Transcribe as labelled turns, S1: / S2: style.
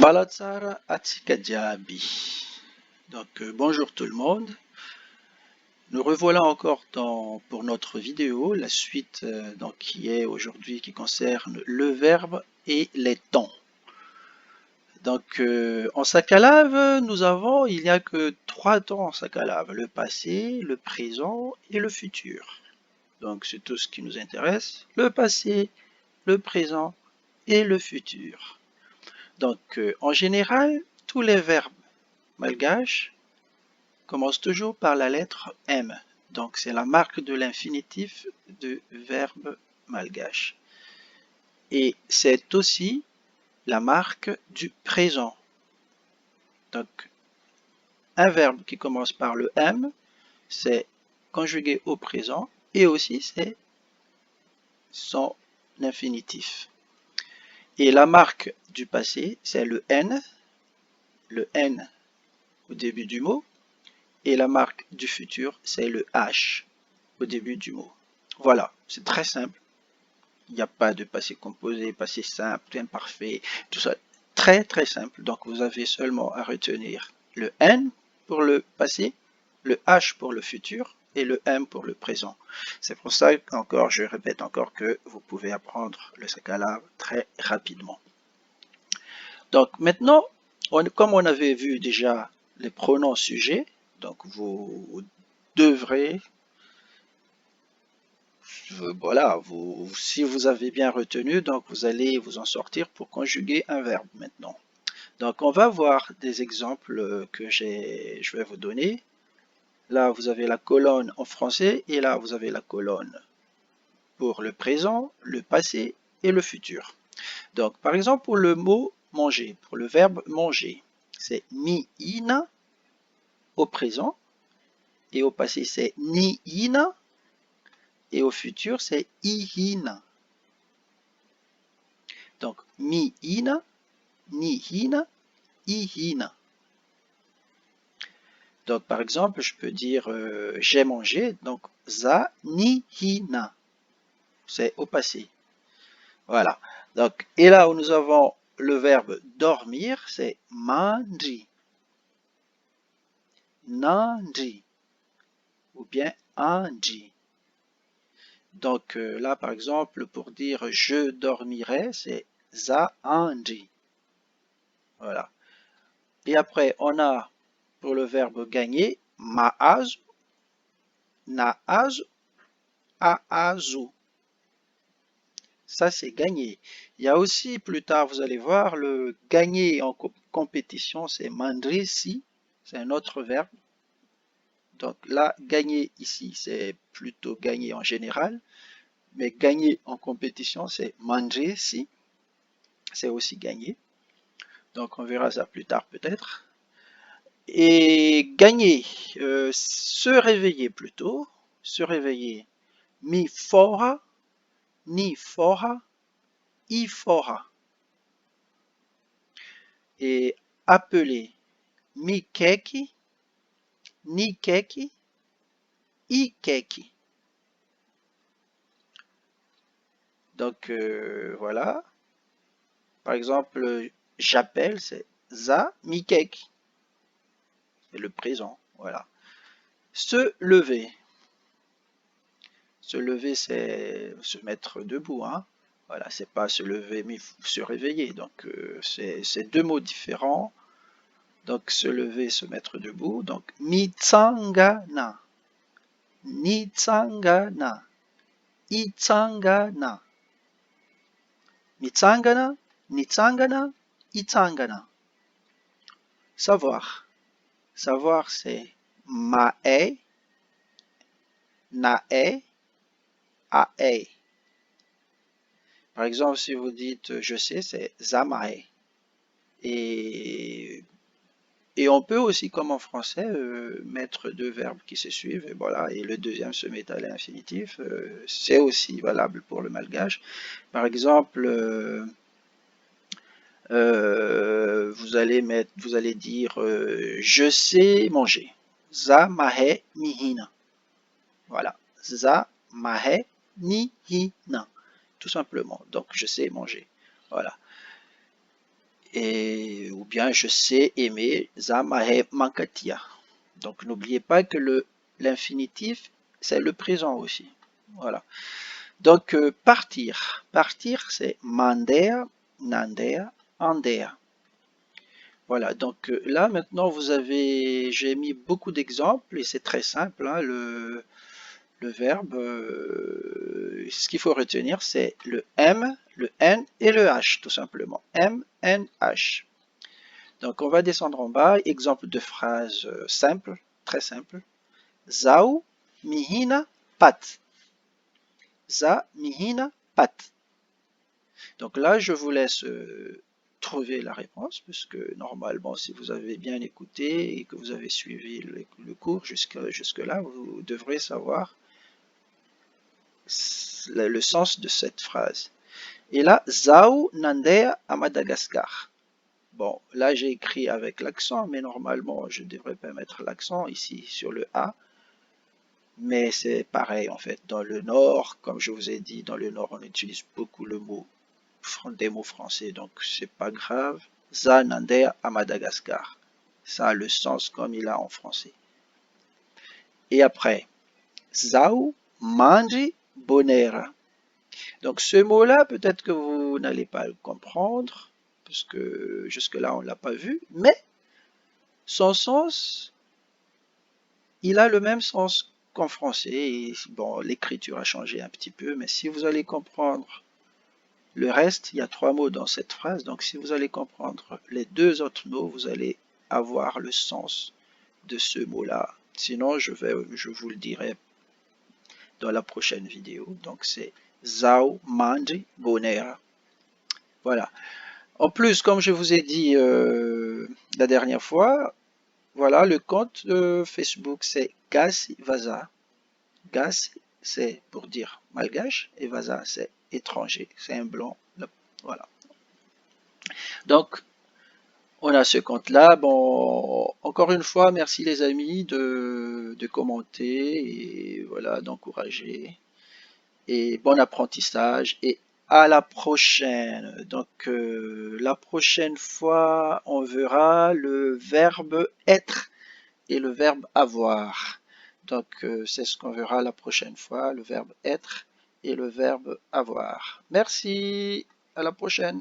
S1: Balatsara Atsikadiabi. Donc bonjour tout le monde. Nous revoilà encore pour notre vidéo, la suite qui est aujourd'hui qui concerne le verbe et les temps. Donc en Sakalave, il n'y a que trois temps en Sakalave, le passé, le présent et le futur. Donc c'est tout ce qui nous intéresse, le passé, le présent et le futur. Donc en général, tous les verbes malgaches commence toujours par la lettre M. Donc c'est la marque de l'infinitif de verbe malgache. Et c'est aussi la marque du présent. Donc un verbe qui commence par le M, c'est conjugué au présent et aussi c'est son infinitif. Et la marque du passé, c'est le N au début du mot. Et la marque du futur, c'est le H au début du mot. Voilà, c'est très simple. Il n'y a pas de passé composé, passé simple, imparfait, tout ça. Très très simple. Donc vous avez seulement à retenir le N pour le passé, le H pour le futur et le M pour le présent. C'est pour ça qu'encore, je répète encore que vous pouvez apprendre le Sakalave très rapidement. Donc maintenant, comme on avait vu déjà les pronoms sujets, donc vous devrez, voilà, si vous avez bien retenu, donc vous allez vous en sortir pour conjuguer un verbe maintenant. Donc on va voir des exemples que je vais vous donner. Là, vous avez la colonne en français et là, vous avez la colonne pour le présent, le passé et le futur. Donc, par exemple, pour le mot manger, pour le verbe manger, c'est mi-ina au présent et au passé, c'est ni-ina et au futur, c'est ihina. Donc, mi-ina, ni-hina, ihina. Donc, par exemple, je peux dire j'ai mangé, donc za ni-hina. C'est au passé. Voilà. Donc, et là où nous avons le verbe dormir, c'est mandi, nandi ou bien andi. Donc là, par exemple, pour dire je dormirai, c'est za andi. Voilà. Et après, on a pour le verbe gagner, maazu, naazu, aazu. Ça, c'est gagner. Il y a aussi, plus tard, vous allez voir, le gagner en compétition, c'est mandrisi. C'est un autre verbe. Donc là, gagner ici, c'est plutôt gagner en général. Mais gagner en compétition, c'est mandrisi. C'est aussi gagner. Donc on verra ça plus tard peut-être. Et gagner, se réveiller plutôt. Se réveiller. Mi fora, ni fora, i fora. Et appeler mi keki, ni keki, i keki. Donc voilà. Par exemple, j'appelle, c'est za mi keki. C'est le présent. Voilà. Se lever. Se lever, c'est se mettre debout. Hein. Voilà, c'est pas se lever, mais se réveiller. Donc c'est deux mots différents. Donc se lever, se mettre debout. Donc mitsangana, nitsangana, itsangana, mitsangana, nitsangana, itsangana. Savoir. Savoir, c'est mae, nae, ae. Par exemple, si vous dites je sais, c'est zamae. Et on peut aussi, comme en français, mettre deux verbes qui se suivent, et voilà, et le deuxième se met à l'infinitif. C'est aussi valable pour le malgache. Par exemple, vous allez dire je sais manger. Za mahe nihina. Voilà. Za mahe nihina. Tout simplement. Donc, je sais manger. Voilà. et ou bien je sais aimer, za mahe mankatia. Donc n'oubliez pas que l'infinitif c'est le présent aussi. Voilà. Donc partir, partir c'est mandea, nandea, andea. Voilà, donc là maintenant j'ai mis beaucoup d'exemples et c'est très simple, hein, le verbe, ce qu'il faut retenir c'est le M, le N et le H tout simplement. M, N, H. Donc on va descendre en bas, exemple de phrase simple, très simple. Zau, mihina, pat. Za, mihina, pat. Donc là, je vous laisse trouver la réponse, puisque normalement, si vous avez bien écouté et que vous avez suivi le cours jusque-là, vous devrez savoir le sens de cette phrase. Et là, Zao Nandea à Madagascar. Bon, là j'ai écrit avec l'accent, mais normalement je ne devrais pas mettre l'accent ici sur le A. Mais c'est pareil en fait. Dans le Nord, comme je vous ai dit, dans le Nord on utilise beaucoup des mots français, donc c'est pas grave. Zanandea à Madagascar. Ça a le sens comme il a en français. Et après, Zau Manji Bonera. Donc ce mot-là, peut-être que vous n'allez pas le comprendre, parce que jusque-là on ne l'a pas vu, mais son sens, il a le même sens qu'en français. Et bon, l'écriture a changé un petit peu, mais si vous allez comprendre le reste, il y a 3 mots dans cette phrase, donc si vous allez comprendre les 2 autres mots, vous allez avoir le sens de ce mot-là. Sinon, je vous le dirai dans la prochaine vidéo. Donc c'est Zao Mandi Bonera. Voilà. En plus, comme je vous ai dit la dernière fois, voilà, le compte Facebook c'est Gassi Vaza. Gas, c'est pour dire malgache, et Vaza, c'est étranger, c'est un blanc. Voilà. Donc, on a ce compte-là. Bon, encore une fois, merci les amis de commenter et voilà, d'encourager. Et bon apprentissage et à la prochaine. Donc, la prochaine fois, on verra le verbe être et le verbe avoir. Donc, c'est ce qu'on verra la prochaine fois, le verbe être et le verbe avoir. Merci, à la prochaine.